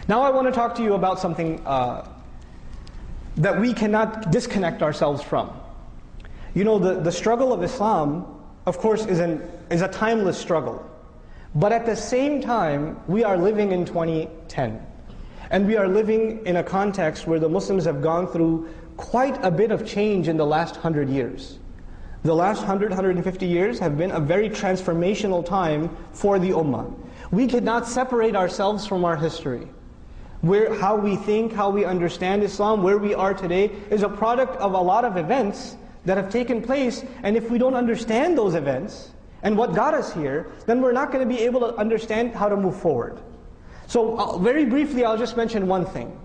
Now I want to talk to you about something that we cannot disconnect ourselves from. You know, the struggle of Islam, of course, is a timeless struggle. But at the same time, we are living in 2010. And we are living in a context where the Muslims have gone through quite a bit of change in the last 100 years. The last 100, 150 years have been a very transformational time for the Ummah. We cannot separate ourselves from our history. How we think, how we understand Islam, where we are today, is a product of a lot of events that have taken place. And if we don't understand those events, and what got us here, then we're not going to be able to understand how to move forward. So very briefly, I'll just mention one thing.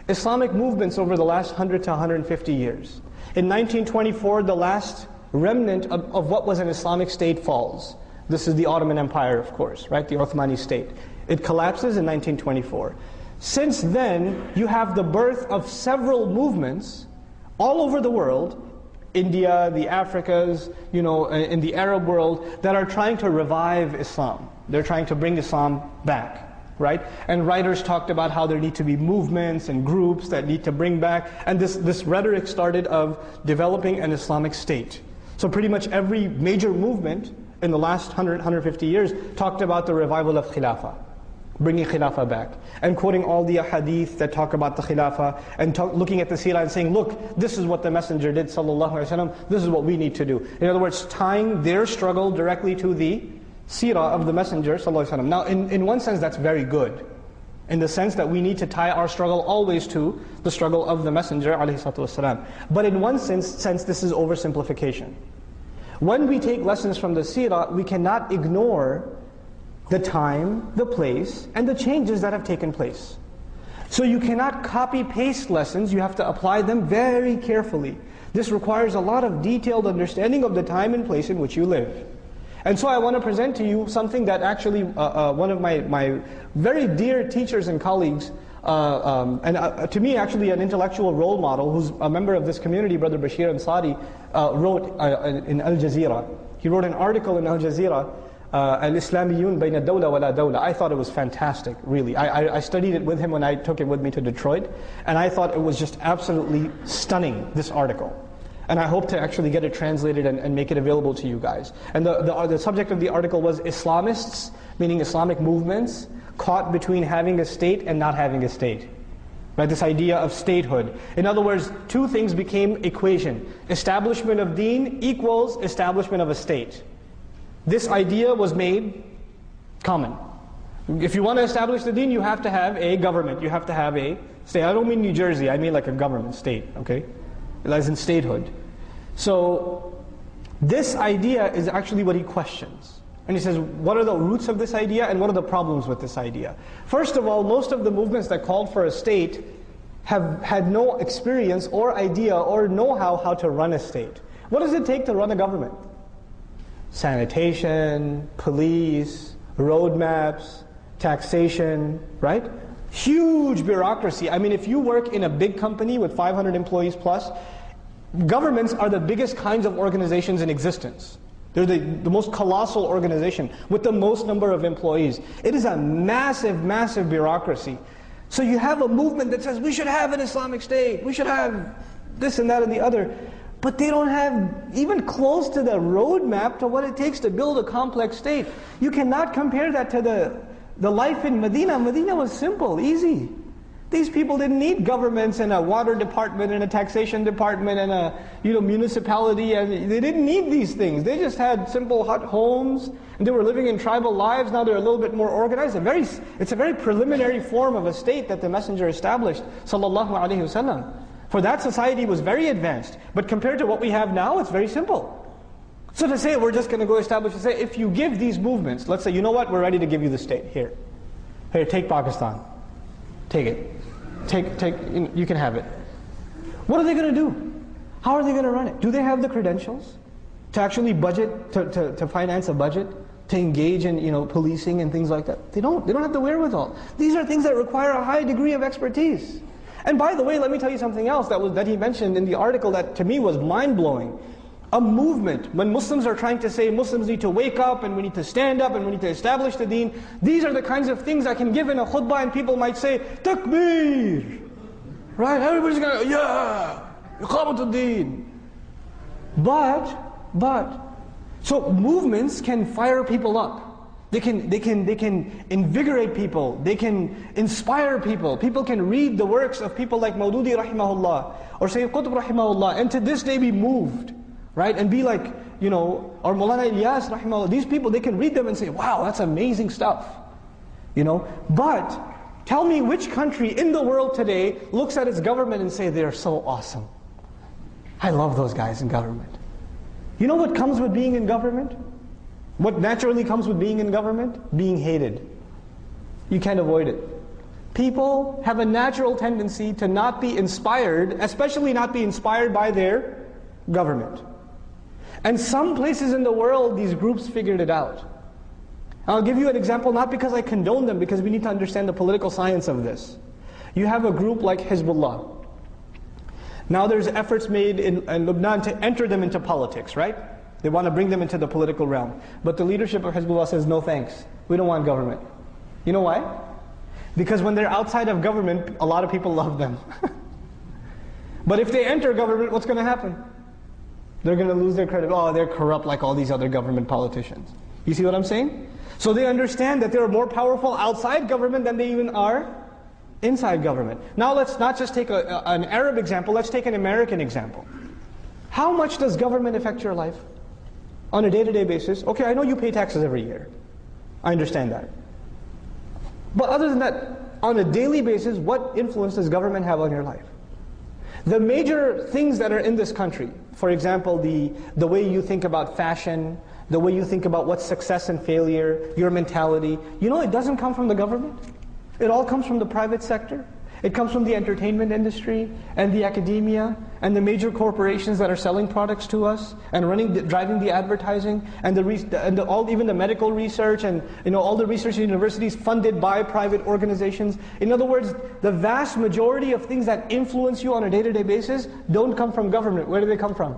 Islamic movements over the last 100 to 150 years. In 1924, the last remnant of what was an Islamic state falls. This is the Ottoman Empire, of course, right? The Ottomani state. It collapses in 1924. Since then, you have the birth of several movements all over the world, India, the Africas, in the Arab world, that are trying to revive Islam. They're trying to bring Islam back. Right? And writers talked about how there need to be movements and groups that need to bring back, and this rhetoric started of developing an Islamic state. So pretty much every major movement in the last 100, 150 years talked about the revival of Khilafah, bringing Khilafah back, and quoting all the hadith that talk about the Khilafah, and looking at the seerah and saying, look, this is what the Messenger did, sallallahu alaihi wasallam, this is what we need to do. In other words, tying their struggle directly to the seerah of the Messenger sallallahu alaihi wasallam. Now, in one sense, that's very good, in the sense that we need to tie our struggle always to the struggle of the Messenger alaihi salatu wasalam. But in one sense, this is oversimplification. When we take lessons from the seerah, we cannot ignore the time, the place, and the changes that have taken place. So you cannot copy-paste lessons, you have to apply them very carefully. This requires a lot of detailed understanding of the time and place in which you live. And so I want to present to you something that actually one of my very dear teachers and colleagues, and to me actually an intellectual role model, who's a member of this community, Brother Bashir Ansari, wrote in Al Jazeera. He wrote an article in Al Jazeera, Al-Islamiyun bayna dawla wa la dawla. I thought it was fantastic, really. I studied it with him when I took it with me to Detroit, and I thought it was just absolutely stunning, this article. And I hope to actually get it translated and make it available to you guys. And the subject of the article was Islamists, meaning Islamic movements, caught between having a state and not having a state. Right? This idea of statehood. In other words, two things became equation. Establishment of deen equals establishment of a state. This idea was made common. If you want to establish the deen, you have to have a government. You have to have a state. I don't mean New Jersey, I mean like a government state, okay? As in statehood. So this idea is actually what he questions. And he says, what are the roots of this idea and what are the problems with this idea? First of all, most of the movements that called for a state have had no experience or idea or know-how how to run a state. What does it take to run a government? Sanitation, police, roadmaps, taxation, right? Huge bureaucracy. I mean, if you work in a big company with 500 employees plus, governments are the biggest kinds of organizations in existence. They're the most colossal organization with the most number of employees. It is a massive, massive bureaucracy. So you have a movement that says, we should have an Islamic state, we should have this and that and the other. But they don't have even close to the roadmap to what it takes to build a complex state. You cannot compare that to the life in Medina. Medina was simple, easy. These people didn't need governments and a water department and a taxation department and a municipality, and they didn't need these things. They just had simple hut homes, and they were living in tribal lives. Now they're a little bit more organized. It's a very preliminary form of a state that the Messenger established, sallallahu alaihi wasallam. For that society was very advanced, but compared to what we have now, it's very simple. So to say we're just going to go establish a state, if you give these movements, let's say, you know what, we're ready to give you the state, here, take Pakistan, take it. You can have it. What are they going to do? How are they going to run it? Do they have the credentials to actually budget, to finance a budget, to engage in policing and things like that? They don't have the wherewithal. These are things that require a high degree of expertise. And by the way, let me tell you something else that he mentioned in the article that to me was mind-blowing. a movement. When Muslims are trying to say Muslims need to wake up and we need to stand up and we need to establish the deen, these are the kinds of things I can give in a khutbah and people might say, Takbir! Right? Everybody's going, yeah! Iqamatul deen! But, so movements can fire people up. They can invigorate people. They can inspire people. People can read the works of people like Maududi rahimahullah or Sayyid Qutb rahimahullah and to this day be moved, right? And be like, or Maulana Ilyas rahimahullah. These people, they can read them and say, wow, that's amazing stuff. But tell me which country in the world today looks at its government and say, they're so awesome. I love those guys in government. You know what comes with being in government? What naturally comes with being in government? Being hated. You can't avoid it. People have a natural tendency to not be inspired, especially not be inspired by their government. And some places in the world, these groups figured it out. I'll give you an example, not because I condone them, because we need to understand the political science of this. You have a group like Hezbollah. Now there's efforts made in Lebanon to enter them into politics, right? They want to bring them into the political realm. But the leadership of Hezbollah says, no thanks, we don't want government. You know why? Because when they're outside of government, a lot of people love them. But if they enter government, what's going to happen? They're going to lose their credit. Oh, they're corrupt like all these other government politicians. You see what I'm saying? So they understand that they're more powerful outside government than they even are inside government. Now let's not just take an Arab example, let's take an American example. How much does government affect your life? On a day-to-day basis. Okay, I know you pay taxes every year. I understand that. But other than that, on a daily basis, what influence does government have on your life? The major things that are in this country, for example, the way you think about fashion, the way you think about what's success and failure, your mentality, it doesn't come from the government. It all comes from the private sector. It comes from the entertainment industry and the academia and the major corporations that are selling products to us and driving the advertising and even the medical research and all the research universities funded by private organizations. In other words, the vast majority of things that influence you on a day-to-day basis don't come from government. Where do they come from?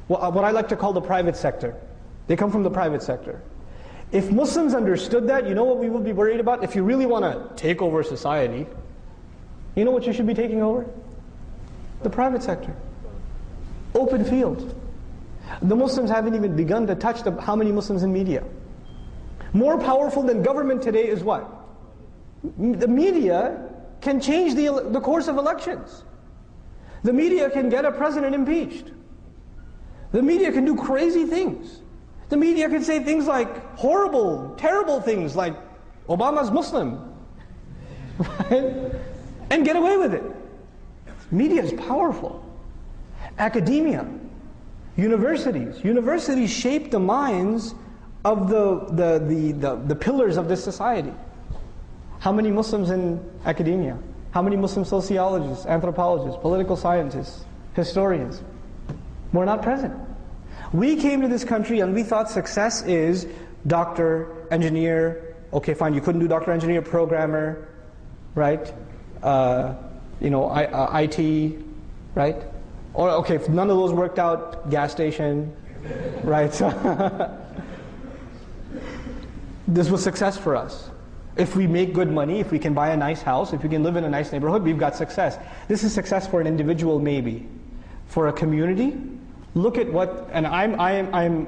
Well, what I like to call the private sector. They come from the private sector. If Muslims understood that, you know what we would be worried about? If you really want to take over society, you know what you should be taking over? The private sector. Open field. The Muslims haven't even begun to touch how many Muslims in media. More powerful than government today is what? The media can change the course of elections. The media can get a president impeached. The media can do crazy things. The media can say things like horrible, terrible things like, Obama's Muslim. Right? And get away with it. Media is powerful. Academia, universities shape the minds of the pillars of this society. How many Muslims in academia? How many Muslim sociologists, anthropologists, political scientists, historians? We're not present. We came to this country and we thought success is doctor, engineer. Okay, fine, you couldn't do doctor, engineer, programmer, right? IT, right? Or okay, if none of those worked out, gas station, right? This was success for us. If we make good money, if we can buy a nice house, if we can live in a nice neighborhood, we've got success. This is success for an individual, maybe. For a community, look at what, and I'm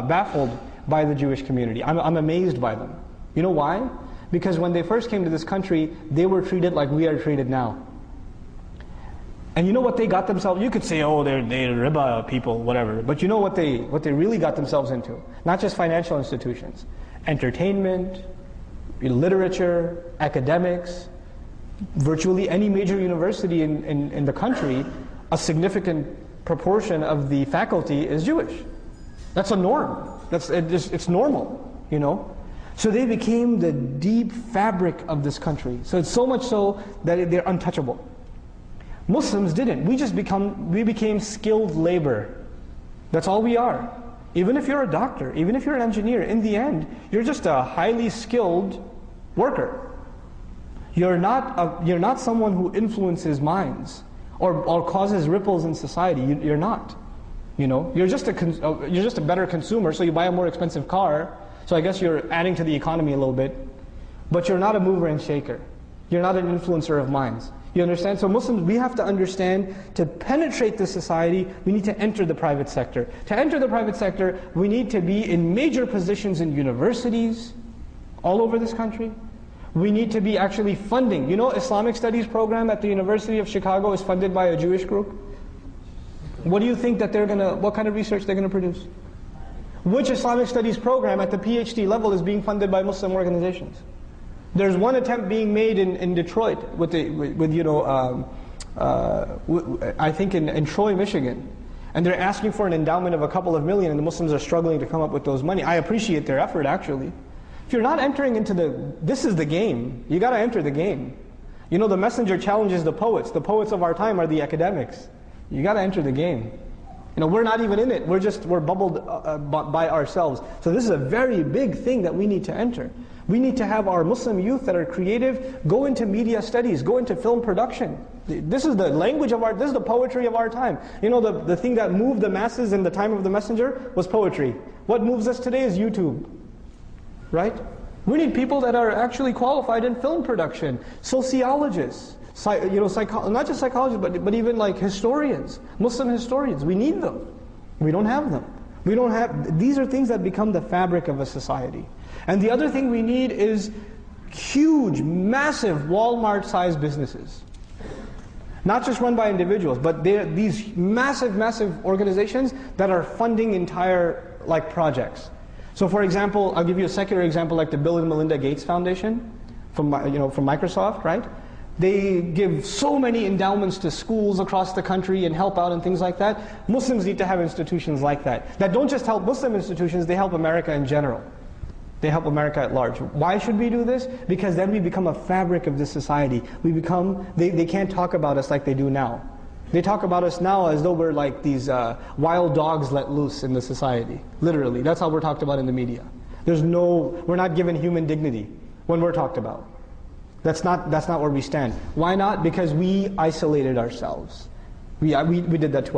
baffled by the Jewish community. I'm amazed by them. You know why? Because when they first came to this country, they were treated like we are treated now. And you know what they got themselves? You could say, oh, they're riba people, whatever. But you know what they really got themselves into? Not just financial institutions. Entertainment, literature, academics, virtually any major university in the country, a significant proportion of the faculty is Jewish. That's a norm. It's normal, So they became the deep fabric of this country. So it's so much so that they're untouchable. Muslims didn't. We became skilled labor. That's all we are. Even if you're a doctor, even if you're an engineer, in the end, you're just a highly skilled worker. You're not someone who influences minds or causes ripples in society. You're not. You know, you're just a better consumer, so you buy a more expensive car. So I guess you're adding to the economy a little bit, but you're not a mover and shaker. You're not an influencer of minds. You understand? So Muslims, we have to understand, to penetrate the society, we need to enter the private sector. To enter the private sector, we need to be in major positions in universities all over this country. We need to be actually funding. You know, Islamic Studies program at the University of Chicago is funded by a Jewish group. What do you think that what kind of research they're going to produce? Which Islamic Studies program at the PhD level is being funded by Muslim organizations? There's one attempt being made in Detroit I think in Troy, Michigan. And they're asking for an endowment of a couple of million, and the Muslims are struggling to come up with those money. I appreciate their effort, actually. If you're not entering into this is the game. You got to enter the game. You know, the messenger challenges the poets. The poets of our time are the academics. You got to enter the game. You know, we're not even in it. We're bubbled by ourselves. So this is a very big thing that we need to enter. We need to have our Muslim youth that are creative go into media studies, go into film production. This is the language of this is the poetry of our time. You know, the thing that moved the masses in the time of the messenger was poetry. What moves us today is YouTube. Right? We need people that are actually qualified in film production, sociologists, not just psychologists, but even like historians, Muslim historians. We need them. We don't have them. These are things that become the fabric of a society. And the other thing we need is huge, massive Walmart-sized businesses. Not just run by individuals, but they're these massive, massive organizations that are funding entire projects. So for example, I'll give you a secular example, like the Bill and Melinda Gates Foundation from Microsoft, right? They give so many endowments to schools across the country and help out and things like that. Muslims need to have institutions like that. That don't just help Muslim institutions, they help America in general. They help America at large. Why should we do this? Because then we become a fabric of this society. They can't talk about us like they do now. They talk about us now as though we're like these wild dogs let loose in the society. Literally, that's how we're talked about in the media. We're not given human dignity when we're talked about. That's not where we stand. Why not? Because we isolated ourselves. We did that to